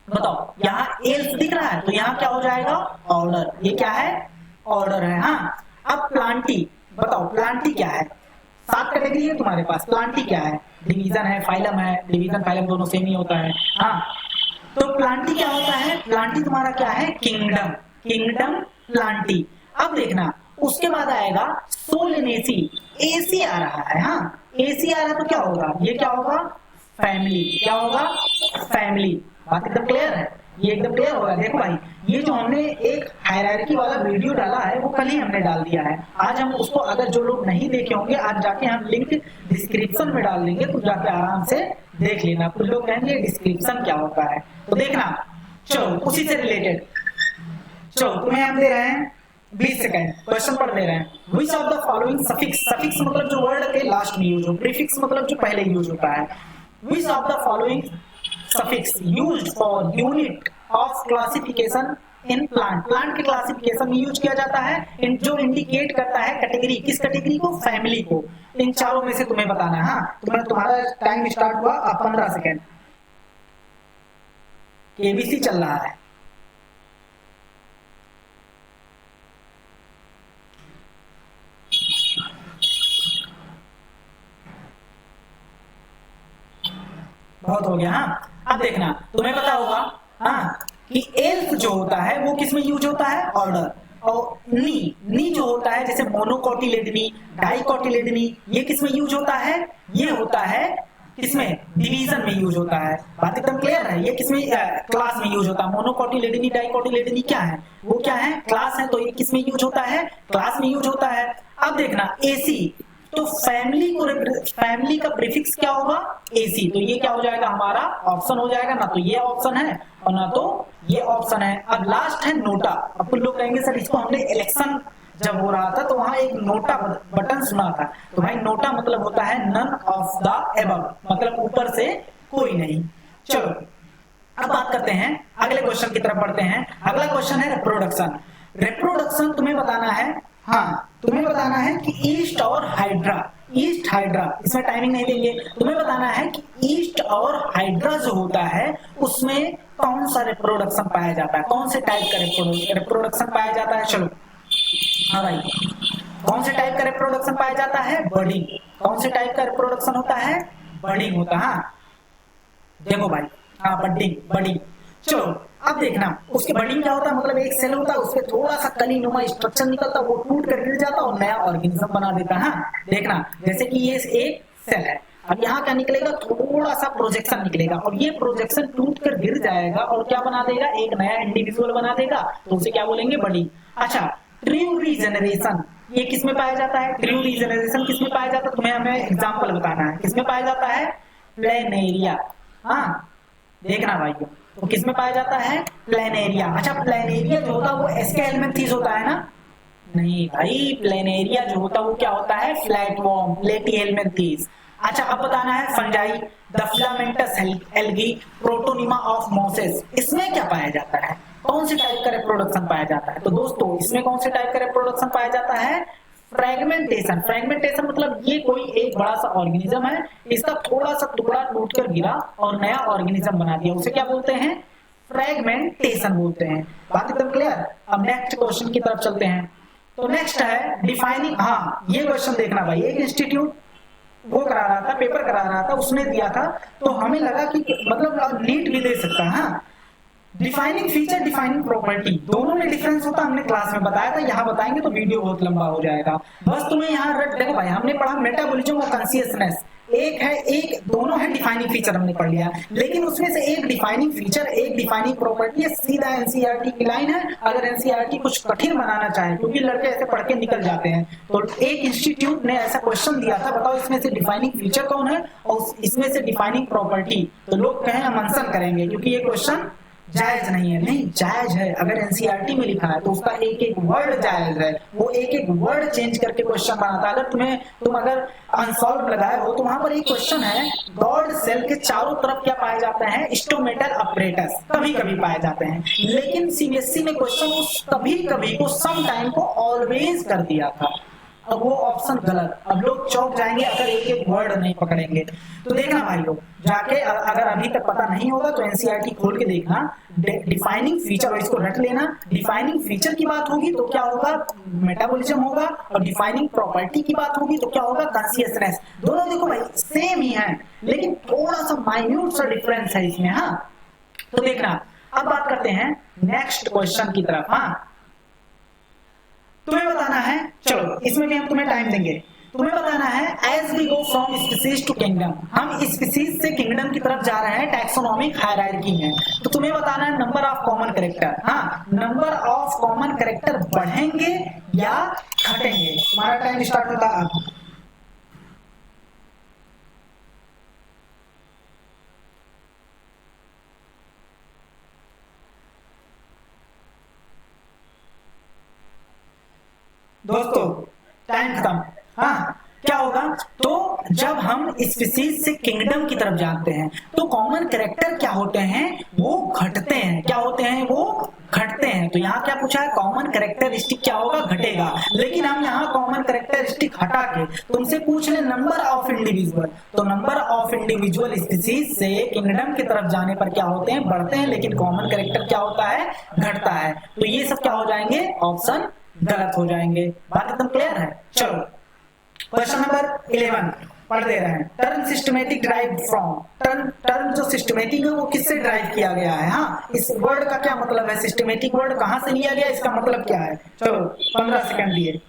[SPEAKER 1] बताओ। यहाँ एल्स दिख रहा है, तो यहाँ क्या हो जाएगा, ऑर्डर, ये क्या है, ऑर्डर है, हाँ। अब प्लांटी, बताओ प्लांटी क्या है, 7 कैटेगरी है तुम्हारे पास, प्लांटी क्या है, डिवीजन है, फाइलम है, डिवीजन फाइलम दोनों सेम ही होता है, हाँ। तो प्लांटी क्या होता है, प्लांटी तुम्हारा क्या है, किंगडम प्लांटी। अब देखना, उसके बाद आएगा सोलेनेसी, एसी आ रहा है, हाँ, एसी आ रहा है, तो क्या होगा, ये क्या होगा, फैमिली, क्या होगा, फैमिली। बात एकदम क्लियर है, ये एकदम क्लियर होगा। देखो भाई, ये जो हमने एक हायरार्की वाला वीडियो डाला है वो कल ही हमने डाल दिया है, आज हम उसको, अगर जो लोग नहीं देखे होंगे, आज जाके हम लिंक डिस्क्रिप्शन में डाल देंगे, तो जाके आराम से देख लेना। कुछ लोग कहेंगे डिस्क्रिप्शन क्या होता है, तो देखना। चलो उसी से रिलेटेड, चलो तुम्हें हम दे रहे हैं 20 सेकंड, क्वेश्चन पढ़ दे रहे हैं। Which of the following suffix मतलब जो वर्ड के लास्ट में यूज हो, प्रीफिक्स मतलब जो पहले यूज होता है। Which of the following suffix used for unit of classification in plant के क्लासिफिकेशन में यूज किया जाता है, जो इंडिकेट करता है कैटेगरी, किस कैटेगरी को, फैमिली को। इन चारों में से तुम्हें बताना है, हाँ। तुम्हारा टाइम स्टार्ट हुआ, अब 15 सेकंड, केबीसी चल रहा है। बहुत हो गया, हाँ। अब देखना, तुम्हें पता होगा, हाँ, कि एल्फ जो होता है वो किस में यूज होता है, ऑर्डर। और नी जो होता है जैसे मोनोकोटिलेडनी, डाइकोटिलेडनी, ये किसमें यूज होता है? ये होता है किसमें? डिवीजन में यूज होता है। बात एकदम क्लियर है? ये किसमें? क्लास में यूज होता है। मोनोकोटिलेडनी, डाइकोटिलेडनी क्या है? वो क्या है? क्लास है। तो ये किसमें यूज होता है? क्लास में यूज होता है। अब देखना एसी, तो फैमिली का प्रीफिक्स क्या होगा? एसी। तो ये क्या हो जाएगा? हमारा ऑप्शन हो जाएगा। ना तो ये ऑप्शन है और ना तो ये ऑप्शन है। अब लास्ट है नोटा। अब कुछ लोग कहेंगे सर इसको हमने इलेक्शन जब हो रहा था तो वहां एक नोटा बटन सुना था। तो भाई नोटा मतलब होता है नन ऑफ द एबव, मतलब ऊपर से कोई नहीं। चलो अब बात करते हैं अगले क्वेश्चन की तरफ बढ़ते हैं। अगला क्वेश्चन है रिप्रोडक्शन। रिप्रोडक्शन तुम्हें बताना है, हाँ तुम्हें बताना है कि ईस्ट और हाइड्रा, ईस्ट हाइड्रा, इसमें टाइमिंग नहीं देंगे। तुम्हें बताना है कि ईस्ट और हाइड्रा जो होता है उसमें कौन सा रिप्रोडक्शन पाया जाता है, कौन से टाइप का रिप्रोडक्शन पाया जाता है। चलो हाँ भाई, कौन से टाइप का रिप्रोडक्शन पाया जाता है? बर्डिंग। कौन से टाइप का रिप्रोडक्शन होता है? बर्डिंग होता है। हाँ देखो भाई, हाँ बर्डिंग। चलो अब देखना उसके बर्डिंग क्या होता है, मतलब एक सेल होता है उसपे थोड़ा सा कली नुमा स्ट्रक्चर निकलता है, वो टूट कर गिर जाता है और नया ऑर्गेनिज्म बना देता है। हाँ देखना जैसे कि ये एक सेल है, अब यहाँ क्या निकलेगा? थोड़ा सा प्रोजेक्शन निकलेगा और ये प्रोजेक्शन टूट कर गिर जाएगा और क्या बना देगा? एक नया इंडिविजुअल बना देगा। तो उसे क्या बोलेंगे? बर्डिंग। अच्छा ट्रू रीजनरेशन ये किसमें पाया जाता है? ट्रू रीजनरेशन किसमें पाया जाता है? तुम्हें हमें एग्जांपल बताना है। किसमें पाया जाता है? प्लेनेरिया। हाँ देखना भाइयों, तो किसमें पाया जाता है? प्लेनेरिया। अच्छा प्लेनेरिया जो होता है वो एस्के हेलमिंथेस होता है ना? नहीं भाई, प्लेनेरिया जो होता है वो क्या होता है? फ्लैटवर्म, प्लेटीहेलमिंथेस। अच्छा अब बताना है fungi, the filamentous algae, protonema of Moses, इसमें क्या पाया जाता है? कौन से टाइप का रिप्रोडक्शन पाया जाता है? तो दोस्तों इसमें कौन से टाइप का रिप्रोडक्शन पाया जाता है? फ्रेगमेंटेशन। फ्रेगमेंटेशन मतलब ये कोई एक बड़ा सा ऑर्गेनिज्म है, इसका थोड़ा सा टुकड़ा टूट कर गिरा और नया ऑर्गेनिज्म बना दिया, उसे क्या बोलते हैं? फ्रेगमेंटेशन बोलते हैं। बात एकदम क्लियर? अब नेक्स्ट क्वेश्चन की तरफ चलते हैं। तो नेक्स्ट है डिफाइनिंग। हाँ ये क्वेश्चन देखना भाई, एक इंस्टीट्यूट वो करा रहा था, पेपर करा रहा था, उसने दिया था तो हमें लगा कि मतलब नीट भी दे सकता है। हाँ डिफाइनिंग फीचर, डिफाइनिंग प्रॉपर्टी, दोनों में डिफरेंस होता है, हमने क्लास में बताया था। यहाँ बताएंगे तो वीडियो बहुत लंबा हो जाएगा। बस तुम्हें यहाँ देखो भाई, हमने पढ़ा मेटाबॉलिज्म और कॉन्शियसनेस, एक है, एक दोनों है डिफाइनिंग फीचर हमने पढ़ लिया, लेकिन उसमें से एक डिफाइनिंग फीचर, एक डिफाइनिंग प्रॉपर्टी है, सीधा एनसीईआरटी की लाइन है। अगर एनसीईआरटी कुछ कठिन बनाना चाहे, क्योंकि लड़के ऐसे पढ़ के निकल जाते हैं, तो एक इंस्टीट्यूट ने ऐसा क्वेश्चन दिया था, बताओ इसमें से डिफाइनिंग फीचर कौन है और इसमें से डिफाइनिंग प्रॉपर्टी। तो लोग कहें हम आंसर करेंगे क्योंकि ये क्वेश्चन जायज नहीं है। नहीं जायज है, अगर एनसीईआरटी में लिखा है तो उसका एक एक वर्ड जायज है, वो एक एक वर्ड चेंज करके क्वेश्चन बनाता है। अगर तुम अगर अनसॉल्व लगाए हो तो वहां पर एक क्वेश्चन है, गॉड सेल के चारों तरफ क्या पाए जाते हैं? स्टोमेटल अपरेटस, कभी कभी पाए जाते हैं, लेकिन सीबीएसई ने क्वेश्चन उस कभी कभी को सम टाइम को ऑलवेज कर दिया था। अब वो ऑप्शन गलत, अब लोग चौंक जाएंगे अगर एक एक वर्ड नहीं पकड़ेंगे। तो देखना भाई लोग जाके, अगर अभी तक पता नहीं होगा तो एनसीईआरटी खोल के देखना, डिफाइनिंग फीचर, और इसको रट लेना। डिफाइनिंग फीचर की बात होगी तो क्या होगा? मेटाबॉलिज्म होगा, और डिफाइनिंग प्रॉपर्टी की बात होगी तो क्या होगा? कॉन्शियसनेस। दोनों देखो भाई सेम ही है, लेकिन थोड़ा सा माइन्यूट सा डिफरेंस है इसमें। हाँ तो देखना, अब बात करते हैं नेक्स्ट क्वेश्चन की तरफ। हाँ तुम्हें बताना है, चलो इसमें भी हम तुम्हें टाइम देंगे। तुम्हें बताना है as we go from species to kingdom, हम स्पीसीज से किंगडम की तरफ जा रहे हैं टैक्सोनॉमिक हायरार्की में। तो तुम्हें बताना है नंबर ऑफ कॉमन कैरेक्टर। हाँ नंबर ऑफ कॉमन कैरेक्टर बढ़ेंगे या घटेंगे? तुम्हारा टाइम स्टार्ट होता है अब। दोस्तों टाइम खत्म। हाँ क्या होगा? तो जब हम स्पीसीज से किंगडम की तरफ जाते हैं तो कॉमन कैरेक्टर क्या होते हैं? वो घटते हैं। क्या होते हैं? वो घटते हैं। तो यहाँ क्या पूछा है? कॉमन कैरेक्टरिस्टिक क्या होगा? घटेगा। लेकिन हम यहाँ कॉमन कैरेक्टरिस्टिक हटा के तुमसे पूछ ले नंबर ऑफ इंडिविजुअल, तो नंबर ऑफ इंडिविजुअल स्पीसीज से किंगडम की तरफ जाने पर क्या होते हैं? बढ़ते हैं, लेकिन कॉमन कैरेक्टर क्या होता है? घटता है। तो ये सब क्या हो जाएंगे? ऑप्शन गलत हो जाएंगे। बात एकदम क्लियर है? चलो क्वेश्चन नंबर 11। पढ़ दे रहे हैं। Term systematic drive from, term जो सिस्टमेटिक है वो किससे ड्राइव किया गया है। हाँ, इस वर्ड का क्या मतलब है, सिस्टमेटिक वर्ड कहां से लिया गया, इसका मतलब क्या है। चलो 15 सेकंड दिए।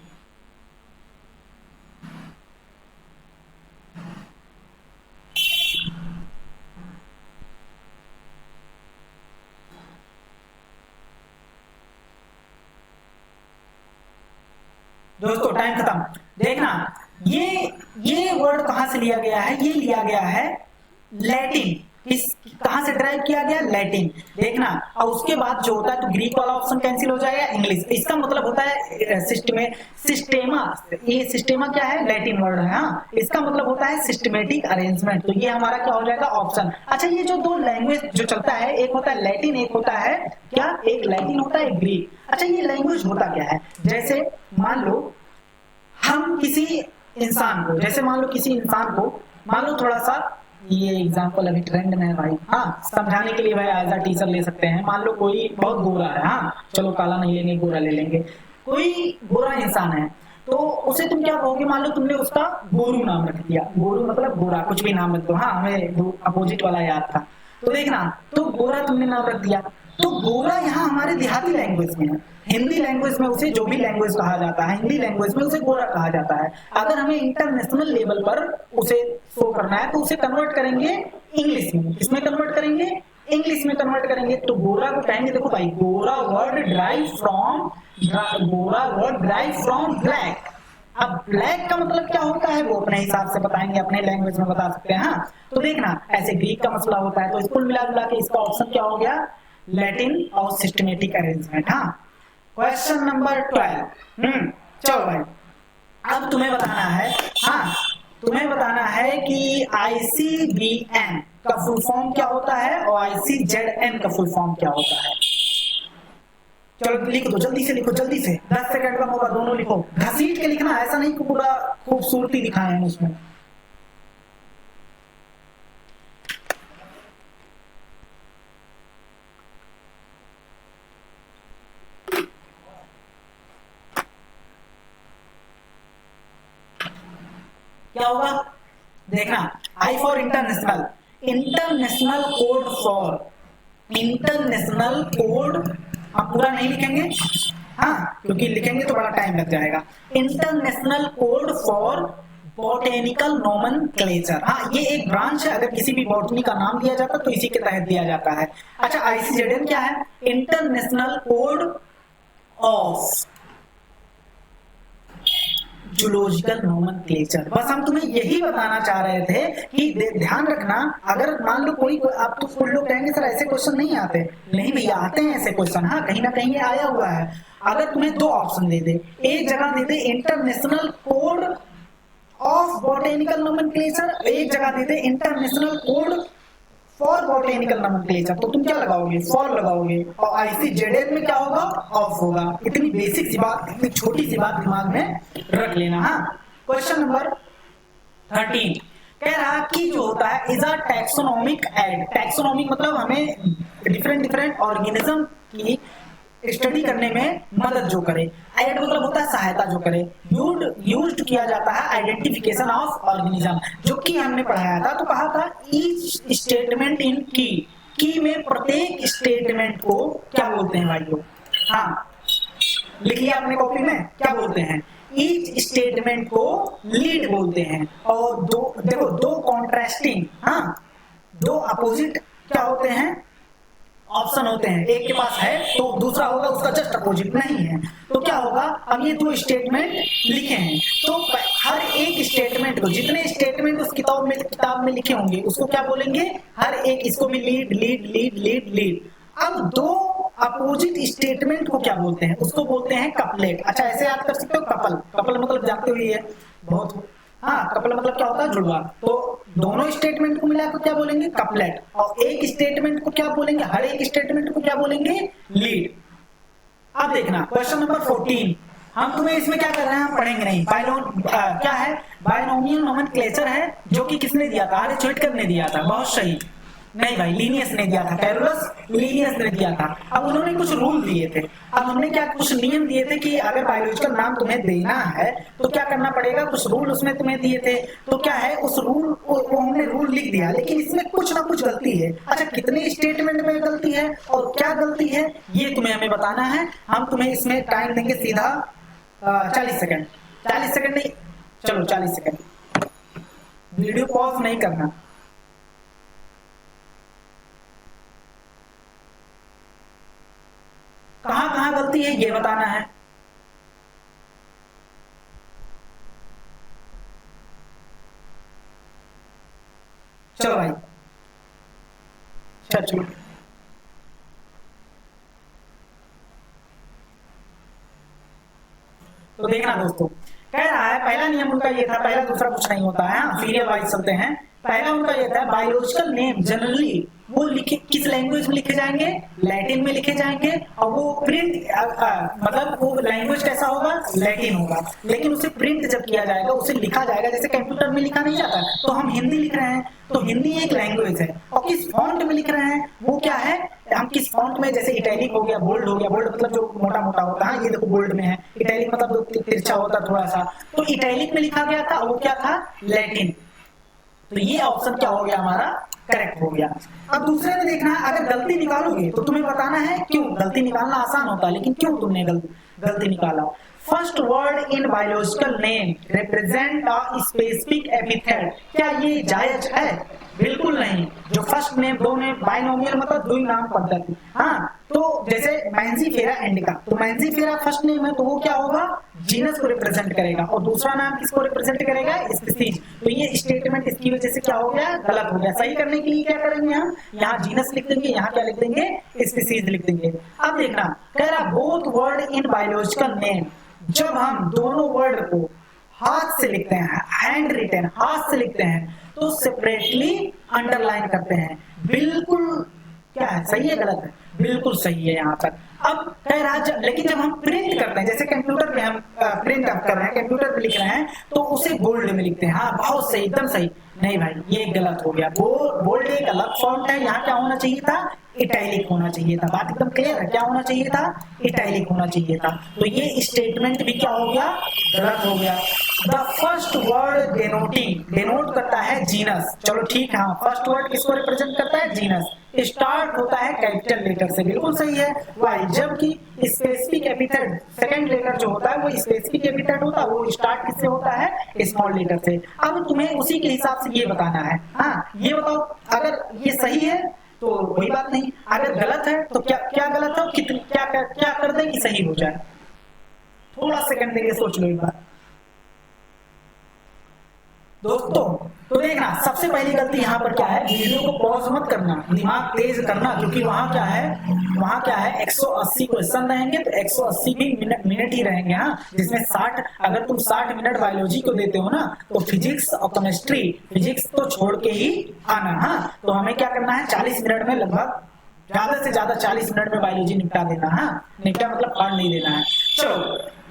[SPEAKER 1] दोस्तों टाइम खत्म। देखना ये वर्ड कहां से लिया गया है, ये लिया गया है लैटिन। किस कहां से ड्राइव किया गया, लैटिन। देखना, और उसके बाद जो होता है तो ग्रीक वाला ऑप्शन कैंसिल हो जाएगा, इंग्लिश। इसका मतलब होता है सिस्टेमा। ये सिस्टेमा क्या है, लैटिन वर्ड है। हाँ, इसका मतलब होता है सिस्टमेटिक अरेंजमेंट। तो ये हमारा क्या हो जाएगा, ऑप्शन। अच्छा, ये जो दो लैंग्वेज जो चलता है, एक होता है लैटिन, एक होता है क्या, एक लैटिन होता है, ग्रीक। अच्छा, ये लैंग्वेज होता क्या है, जैसे मान लो हम किसी इंसान को, जैसे मान लो किसी इंसान को, मान लो थोड़ा सा, ये एग्जांपल अभी ट्रेंड में है भाई। हाँ, समझाने के लिए भाई एज अ टीचर ले सकते हैं। मान लो कोई बहुत गोरा है, हाँ चलो काला नहीं लेंगे, गोरा ले लेंगे। कोई गोरा इंसान है, तो उसे तुम क्या कहोगे, मान लो तुमने उसका गोरू नाम रख दिया। गोरू मतलब गोरा, कुछ भी नाम रख दो। हाँ, हमें अपोजिट वाला याद था। तो देखना, तो गोरा तुमने नाम रख दिया। तो गोरा यहाँ हमारे देहाती लैंग्वेज में है। हिंदी लैंग्वेज में उसे जो भी लैंग्वेज कहा जाता है, हिंदी लैंग्वेज में उसे गोरा कहा जाता है। अगर हमें इंटरनेशनल लेवल पर उसे शो करना है तो उसे कन्वर्ट करेंगे इंग्लिश में। किसमें कन्वर्ट करेंगे, इंग्लिश में कन्वर्ट करेंगे। तो गोरा को कहेंगे, देखो भाई, गोरा वर्ड ड्राइव फ्रॉम ब्लैक। अब ब्लैक का मतलब क्या होता है वो अपने हिसाब से बताएंगे, अपने लैंग्वेज में बता सकते हैं। हाँ, तो देखना, ऐसे ग्रीक का मसला होता है। तो कुल मिला जुला के इसका ऑप्शन क्या हो गया, लैटिन और सिस्टमेटिक अरेंजमेंट। हाँ, क्वेश्चन नंबर 12। चलो भाई, अब तुम्हें बताना है, हाँ तुम्हें बताना है कि ICBM का फुल फॉर्म क्या होता है और ICZN का फुल फॉर्म क्या होता है। चलो लिख दो, जल्दी से लिखो, जल्दी से, 10 सेकंड का मौका, दोनों लिखो। घसीट के लिखना, ऐसा नहीं कि पूरा खूबसूरती दिखाए हैं उसमें। क्या होगा, देखना, I for international, international code for, international code हम पूरा नहीं लिखेंगे, हाँ क्योंकि लिखेंगे तो बड़ा टाइम लग जाएगा। International code for botanical nomenclature. हाँ, ये एक ब्रांच है, अगर किसी भी बॉटनी का नाम दिया जाता तो इसी के तहत दिया जाता है। अच्छा, ICZN क्या है, international code of zoological nomenclature. बस हम तुम्हें यही बताना चाह रहे थे कि ध्यान रखना, अगर मान लो कोई, आप तो कुछ लोग कहेंगे सर ऐसे क्वेश्चन नहीं आते। नहीं भैया, आते हैं ऐसे क्वेश्चन। हाँ, कहीं ना कहीं ये आया हुआ है। अगर तुम्हें दो ऑप्शन दे दे, एक जगह दे दे international code of botanical nomenclature, एक जगह दे दे international code for botanical nomenclature, तो तुम क्या लगाओगे, फॉर लगाओगे। और ICZN में क्या होगा, ऑफ होगा। इतनी बेसिक सी बात, इतनी छोटी सी बात दिमाग में रख लेना। हाँ, क्वेश्चन नंबर 13 कह रहा कि जो होता है is a taxonomic aid. Taxonomic मतलब हमें डिफरेंट ऑर्गेनिज्म की स्टडी करने में मदद जो करे। एड मतलब होता है सहायता जो करे। यूज्ड किया जाता है आइडेंटिफिकेशन ऑफ ऑर्गेनिज्म, जो कि हमने पढ़ाया था। तो कहा था ईच स्टेटमेंट इन की में प्रत्येक स्टेटमेंट को क्या बोलते हैं भाइयों। हाँ, लिख लिया अपने कॉपी में, क्या बोलते हैं, ईच स्टेटमेंट को लीड बोलते हैं। और दो कॉन्ट्रास्टिंग, हाँ दो अपोजिट क्या होते हैं, ऑप्शन होते हैं। एक के पास है तो दूसरा होगा उसका जस्ट अपोजिट नहीं है, तो क्या होगा। अब ये दो स्टेटमेंट लिखे हैं, तो हर एक स्टेटमेंट को, जितने स्टेटमेंट उस किताब में लिखे होंगे उसको क्या बोलेंगे, हर एक, इसको भी lead lead lead lead lead. अब दो अपोजिट स्टेटमेंट को क्या बोलते हैं, उसको बोलते हैं कपलेट। अच्छा, ऐसे याद कर सकते हो, कपल मतलब जानते हुए है बहुत। हाँ, कपल मतलब क्या होता है, जुड़वा। तो दोनों स्टेटमेंट को मिलाकर क्या बोलेंगे, कपलेट। और एक स्टेटमेंट को क्या बोलेंगे, हर एक स्टेटमेंट को क्या बोलेंगे, लीड। अब देखना क्वेश्चन नंबर 14। हम तुम्हें इसमें क्या कर रहे हैं, हम पढ़ेंगे नहीं। क्या है, बायनोमियल नोमेनक्लेचर है, जो कि किसने दिया था, आर्यभट्ट ने दिया था। बहुत सही, नहीं भाई, लीनियस ने दिया था, कैरोलस लीनियस ने दिया था। अब उन्होंने कुछ रूल दिए थे, अब हमने क्या कुछ नियम दिए थे कि अगर बायोलॉजिकल नाम तुम्हें देना है तो क्या करना पड़ेगा, कुछ रूल उसमें तुम्हें दिए थे। तो क्या है, उस रूल वो हमने रूल लिख दिया, लेकिन इसमें कुछ ना कुछ गलती है। अच्छा, कितने स्टेटमेंट में गलती है और क्या गलती है ये तुम्हें हमें बताना है। हम तुम्हें इसमें टाइम देंगे सीधा 40 सेकंड, 40 सेकंड नहीं, चलो 40 सेकंड। वीडियो पॉज नहीं करना। कहां कहां गलती है ये बताना है। चलो भाई, चलो तो देखना दोस्तों, कह रहा है पहला नियम उनका ये था, पहला दूसरा कुछ नहीं होता है, सीरियल वाइज चलते हैं। पहला उनका ये था, बायोलॉजिकल नेम जनरली वो लिखे किस लैंग्वेज में लिखे जाएंगे, लैटिन में लिखे जाएंगे, और वो प्रिंट मतलब वो लैंग्वेज कैसा होगा, लैटिन होगा। लेकिन उसे प्रिंट जब किया जाएगा, उसे लिखा जाएगा, जैसे कंप्यूटर में लिखा नहीं जाता, तो हम हिंदी लिख रहे हैं तो हिंदी एक लैंग्वेज है, और किस फॉन्ट में लिख रहे हैं वो क्या है, हम किस फॉन्ट में, जैसे इटैलिक हो गया, बोल्ड हो गया, बोल्ड मतलब जो मोटा मोटा होता है, ये देखो बोल्ड में है, इटैलिक मतलब तिरछा होता थोड़ा सा, तो इटैलिक में लिखा गया था, वो क्या था, लैटिन। तो ये ऑप्शन क्या हो गया हमारा, करेक्ट हो गया। अब दूसरे में देखना है, अगर गलती निकालोगे तो तुम्हें बताना है क्यों। गलती निकालना आसान होता है, लेकिन क्यों तुमने गलती निकाला। First word in biological name represent a specific epithet, क्या ये जायज है, बिल्कुल नहीं। जो फर्स्ट नेम, दो नेम, बाइनोमियल मतलब दो ही नाम पद्धति। हाँ, तो जैसे मैंजीफेरा इंडिका, तो मैंजीफेरा फर्स्ट नेम है तो वो क्या होगा, जीनस को रिप्रेजेंट करेगा, और दूसरा नाम किसको रिप्रेजेंट करेगा, स्पीसीज। तो ये स्टेटमेंट इसकी वजह से क्या हो गया, गलत हो गया। सही करने के लिए क्या करेंगे हम, यहाँ जीनस लिख देंगे, यहाँ क्या लिख देंगे, स्पीसीज लिख देंगे। अब देखना, कह रहा both word in biological name, जब हम दोनों वर्ड को हाथ से लिखते हैं, हैंड रिटन, हाथ से लिखते हैं, तो सेपरेटली अंडरलाइन करते हैं। बिल्कुल क्या है, सही है गलत है, बिल्कुल सही है यहाँ पर। अब कह रहा लेकिन जब हम प्रिंट करते हैं, जैसे कंप्यूटर पे हम प्रिंट कर रहे हैं, कंप्यूटर पे लिख रहे हैं, तो उसे बोल्ड में लिखते हैं। हाँ बहुत सही, एकदम सही। नहीं भाई, ये गलत हो गया, बोल्ड एक अलग फॉन्ट है, यहाँ क्या होना चाहिए था, इटैलिक होना चाहिए था। बात एकदम क्लियर है, क्या होना चाहिए था, इटैलिक होना चाहिए था। तो ये स्टेटमेंट भी क्या हो गया, गलत हो गया। द फर्स्ट वर्ड डेनोटिंग, डेनोट करता है जीनस, चलो ठीक है, फर्स्ट वर्ड किसको रिप्रेजेंट करता है, जीनस। स्टार्ट होता है कैपिटल लेटर से, बिल्कुल सही है। वाई, जबकि स्पेसिफिक एपिथेट, सेकंड लेटर जो होता है वो स्पेसिफिक एपिथेट होता है, वो स्टार्ट किससे होता है, स्मॉल लेटर से। अब तुम्हें उसी के हिसाब से ये बताना है। हाँ, ये बताओ, अगर ये सही है तो कोई बात नहीं, अगर गलत है तो क्या क्या गलत है, कितनी क्या कर दे कि सही हो जाए। थोड़ा सेकंड देके सोच लो एक बार दोस्तों। तो देखना, सबसे पहली गलती यहाँ पर क्या है, वीडियो को पॉज मत करना, दिमाग तेज करना, क्योंकि वहां क्या है 180 क्वेश्चन रहेंगे, तो 180 भी मिनट ही रहेंगे। हाँ, जिसमें 60, अगर तुम 60 मिनट बायोलॉजी को देते हो ना, तो फिजिक्स और केमिस्ट्री, फिजिक्स तो छोड़ के ही आना। हाँ, तो हमें क्या करना है, 40 मिनट में लगभग ज्यादा से ज्यादा 40 मिनट में बायोलॉजी निपटा देना। हाँ, निपटा मतलब पार नहीं देना है। चलो,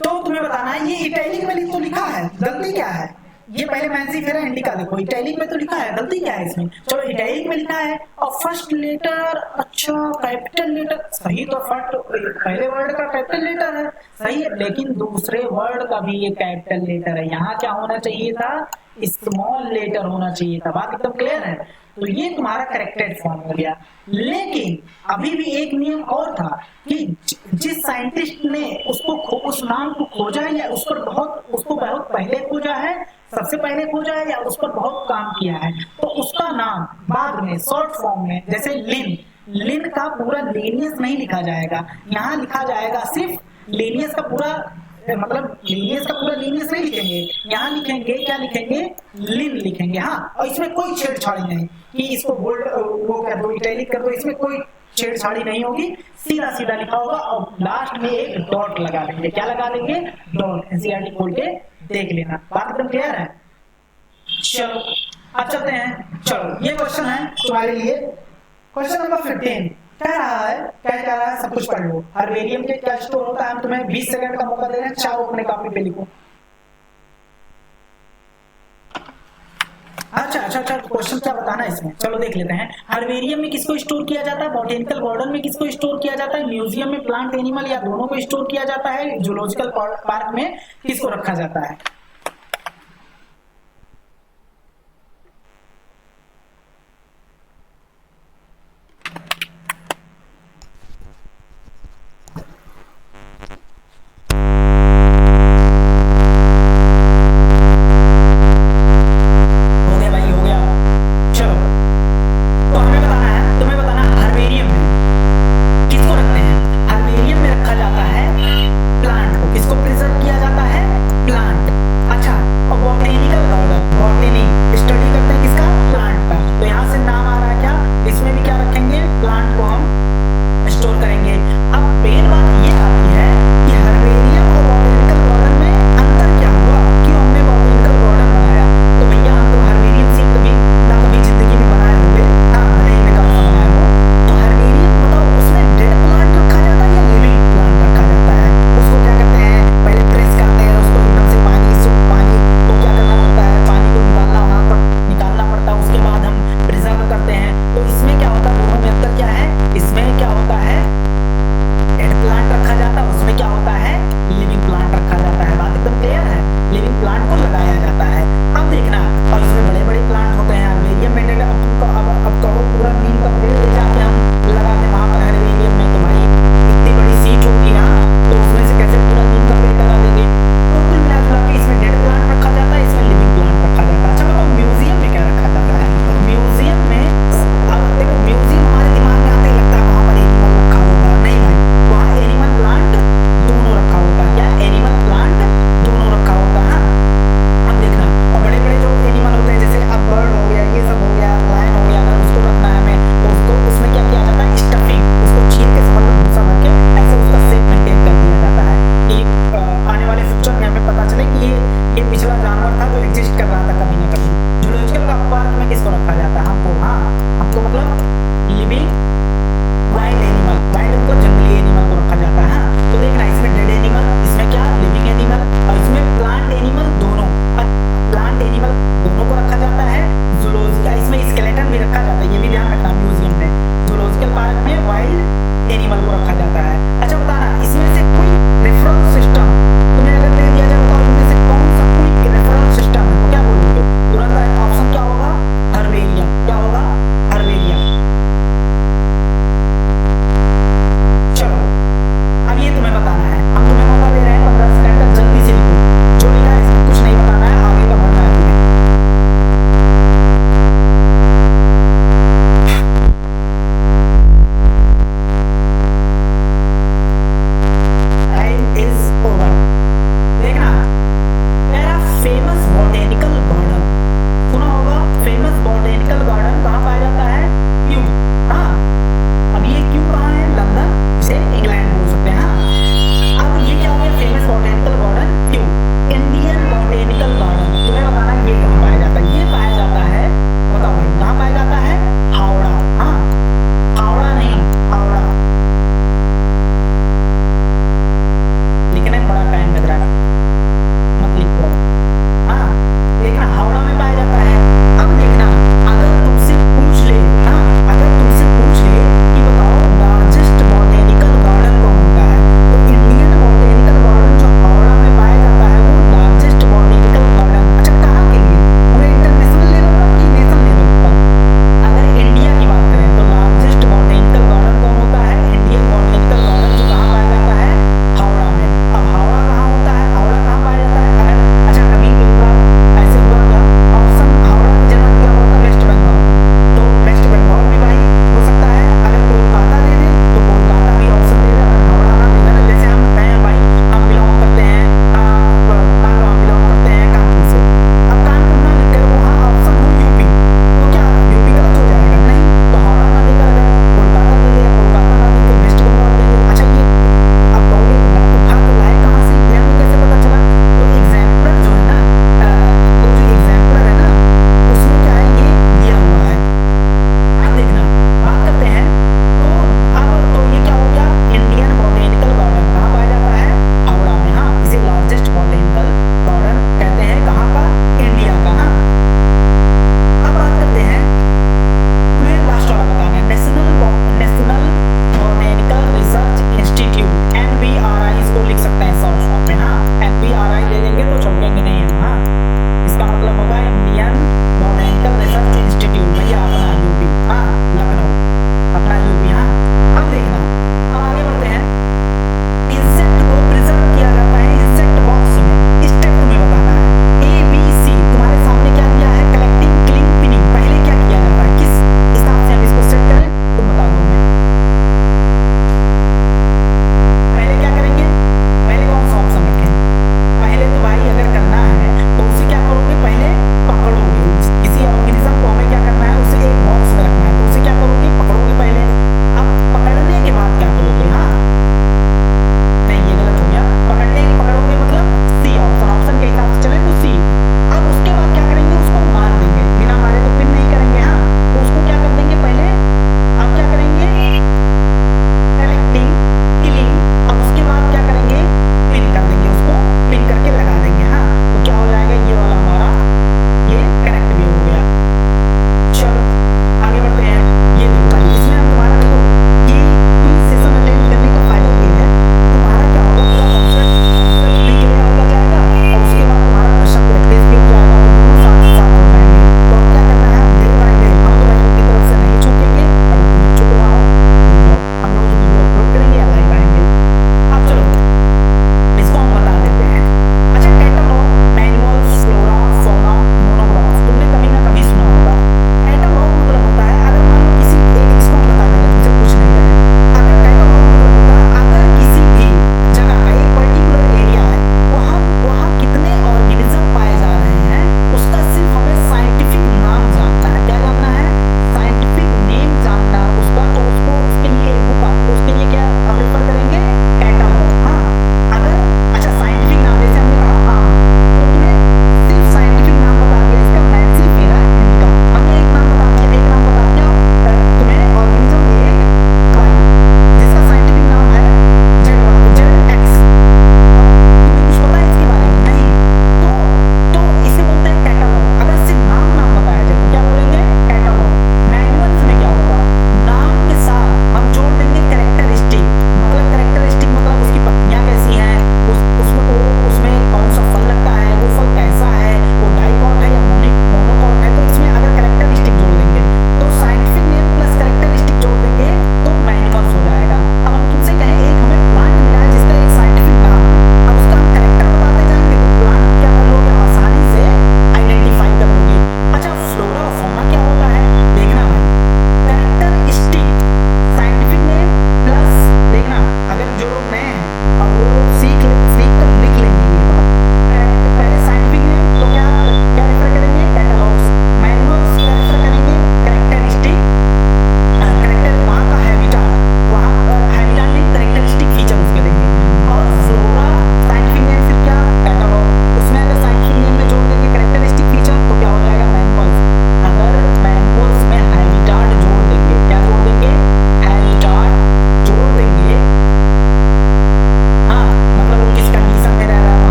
[SPEAKER 1] तो तुम्हें बताना है, ये इटैलिक में तो लिखा है, गलती क्या है। ये पहले मैंजीफेरा इंडिका देखो, इटैलिक में तो लिखा है, गलती क्या है इसमें। चलो, इटैलिक में लिखा है और फर्स्ट लेटर, अच्छा कैपिटल लेटर, सही तो फर्स्ट पहले वर्ड का कैपिटल लेटर है, सही है, लेकिन दूसरे वर्ड का भी ये कैपिटल लेटर है। यहाँ क्या होना चाहिए था, स्मॉल लेटर होना चाहिए था। बात एकदम क्लियर है। तो ये तुम्हारा करेक्टेड फॉर्म हो गया। लेकिन अभी भी एक नियम और था कि जिस साइंटिस्ट ने उस नाम को खोजा है, या उसको बहुत पहले खोजा है, सबसे पहले खोजा है, या उस पर बहुत काम किया है, तो उसका नाम बाद में शॉर्ट फॉर्म में, जैसे लिन का पूरा लीनियस नहीं लिखा जाएगा, यहाँ लिखा जाएगा सिर्फ लीनियस का पूरा, मतलब लीनियस का पूरा लीनियस नहीं लिखेंगे, यहाँ लिखेंगे, क्या लिखेंगे, लिन लिखेंगे। हाँ, और इसमें कोई छेड़छाड़ी नहीं कि इसको बोल्ड वो कर दो, इटैलिक कर दो, इसमें कोई छेड़छाड़ी नहीं होगी, सीधा सीधा लिखा होगा, और लास्ट में एक डॉट लगा देंगे। क्या लगा देंगे, डॉट। एनसीईआरटी खोल के देख लेना, बात एकदम क्लियर है। चलो अब चलते हैं। चलो, ये क्वेश्चन है तुम्हारे लिए, क्वेश्चन नंबर 15। कह रहा है, क्या कह रहा है, सब कुछ पढ़ लो। हर्बेरियम के क्या स्टोर होता है, हम तुम्हें 20 सेकंड का मौका दे रहे हैं, चाहो अपने कॉपी पे लिखो। हाँ, अच्छा, क्वेश्चन क्या बताना है इसमें, चलो देख लेते हैं। हर्बेरियम में किसको स्टोर किया जाता है, बॉटेनिकल गार्डन में किसको स्टोर किया जाता है, म्यूजियम में प्लांट एनिमल या दोनों को स्टोर किया जाता है, जूलॉजिकल पार्क में किसको रखा जाता है। हो गया भाई, हो गया। चलो, तो हमें बताना है, तुम्हें बताना है हर्बेरियम में किसको रखते हैं। हर्बेरियम में रखा जाता है प्लांट को, किसको प्रिजर्व किया जाता है, प्लांट।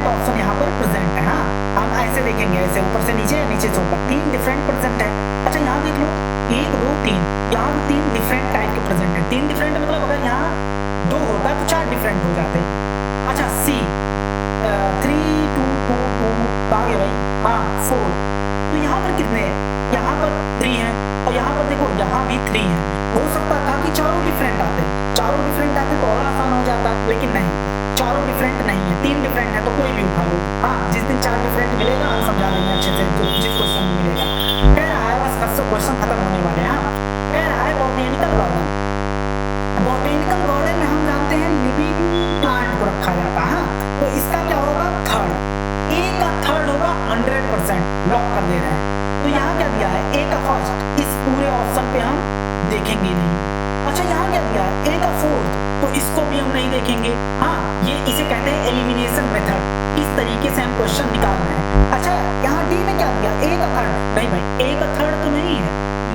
[SPEAKER 1] डिफरेंट ऑप्शन यहाँ पर प्रेजेंट है। हाँ, हम ऐसे देखेंगे, ऐसे ऊपर से नीचे या नीचे से ऊपर, 3 डिफरेंट प्रेजेंट है। अच्छा यहाँ देख लो 1 2 3, यहाँ 3 डिफरेंट टाइप के प्रेजेंट है। 3 डिफरेंट मतलब अगर यहाँ 2 होता तो 4 डिफरेंट हो जाते। अच्छा सी 3 2 2 2 कहाँ गया भाई, हाँ 4, तो यहाँ पर कितने हैं, यहाँ पर 3 है और यहाँ पर देखो यहाँ भी 3 है। हो सकता था कि चारों डिफरेंट आते, चारों डिफरेंट आते तो और आसान हो जाता, लेकिन नहीं, चारों डिफरेंट नहीं है, 3 डिफरेंट है तो कोई भी उठा लो। हाँ, जिस दिन 4 डिफरेंट मिलेगा हम समझा देंगे अच्छे से, जिस क्वेश्चन में मिलेगा। कह रहा है बस बस क्वेश्चन खत्म होने वाले हैं। हाँ, कह रहा है बॉटैनिकल गार्डन, बॉटैनिकल गार्डन में हम जानते हैं लिविंग प्लांट को रखा जाता है। तो इसका क्या होगा, थर्ड, ए का थर्ड होगा 100%, लॉक कर दे रहे हैं। तो यहाँ क्या दिया है, ए का फर्स्ट, इस पूरे ऑप्शन पे हम देखेंगे नहीं। अच्छा यहाँ क्या दिया है, ए का फोर्थ, तो इसको भी हम नहीं देखेंगे। हाँ, ये इसे कहते हैं एलिमिनेशन मेथड, इस तरीके से हम क्वेश्चन निकाल रहे हैं। अच्छा यहाँ डी में क्या दिया, ए का थर्ड, नहीं भाई ए का थर्ड तो नहीं है,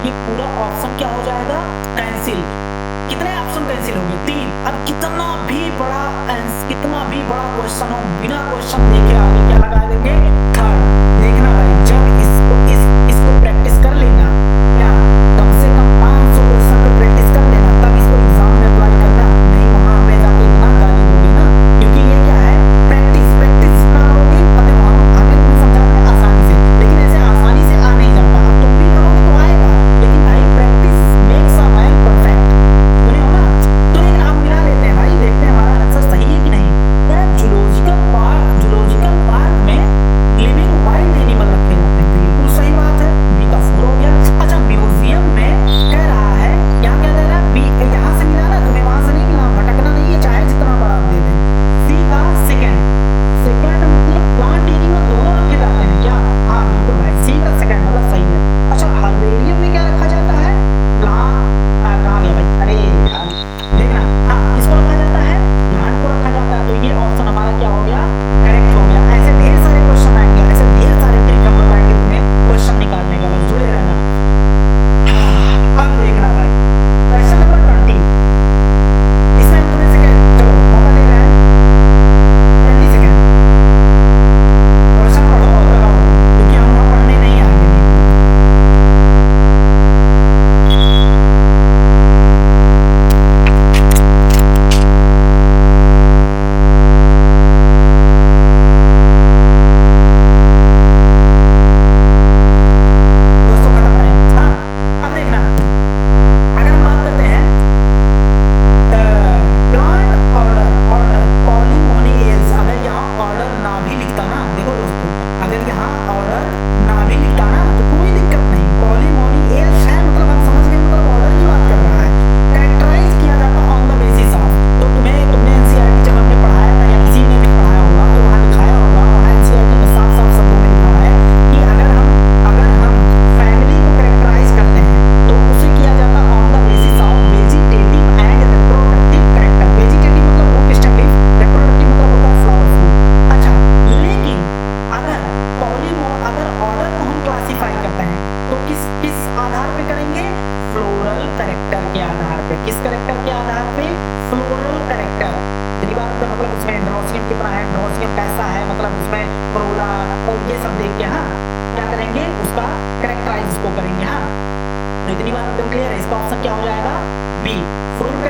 [SPEAKER 1] ये पूरा ऑप्शन क्या हो जाएगा, कैंसिल। कितने ऑप्शन कैंसिल हो गए, 3। अब कितना भी बड़ा क्वेश्चन हो, बिना क्वेश्चन देखे आगे क्या लगा देंगे, थर्ड। देखना भाई, जब इसको प्रैक्टिस कर लेना, क्या कम से कम 500 क्वेश्चन पे प्रैक्टिस कर लेना, तब इसको एग्जाम में अप्लाई करना। नहीं वहां पे जाके इतना गाली दोगे ना, क्योंकि ये क्या है, प्रैक्टिस जितना करोगे अभी हमें तुम्हें समझा रहे हैं आसानी से, लेकिन ऐसे आसानी से आ नहीं जाता। अब तुम भी करोगे तो आएगा, लेकिन भाई practice makes a man perfect, सुने हो ना। तो लेकिन आप मिला लेते हैं भाई, देखते हैं हमारा आंसर सही है कि नहीं। जूलॉजिकल पार्क में लिविंग वाइल्ड एनिमल रखे जाते हैं, बिल्कुल सही बात है, बी का 4 हो गया। अच्छा म्यूजियम में कह रहा है, यहाँ क्या कह रहा है, बी यहाँ से मिला ना, तुम्हें वहां से नहीं मिला, भटकना नहीं है, चाहे जितना बड़ा आप दे दें। सी का सेकंड मतलब प्लांट एनिमल दोनों रखे जाते हैं क्या, हाँ बिल्कुल भाई, सी का सेकंड मतलब सही है। अच्छा हर्बेरियम में क्या रखा जाता है, प्लांट, कहाँ गया भाई, अरे यार देखना, हाँ इसको रखा जाता है, प्लांट को रखा जाता है, तो ये ऑप्शन हमारा क्या हो गया, करेक्ट हो गया। ऐसे ढेर सारे क्वेश्चन आएंगे, ऐसे ढेर सारे तरीके बताएंगे तुम्हें क्वेश्चन निकालने का, बस जुड़े रहना। अब देखना भाई क्वेश्चन नंबर 20, इसमें हम तुम्हें सेकंड, चलो मौका दे रहे हैं 20 सेकंड, क्वेश्चन पढ़ो और लगाओ, क्योंकि हम वहां पढ़ने नहीं आएंगे। इतनी बात एकदम क्लियर है, इसका ऑप्शन क्या हो जाएगा, बी, फ्रूट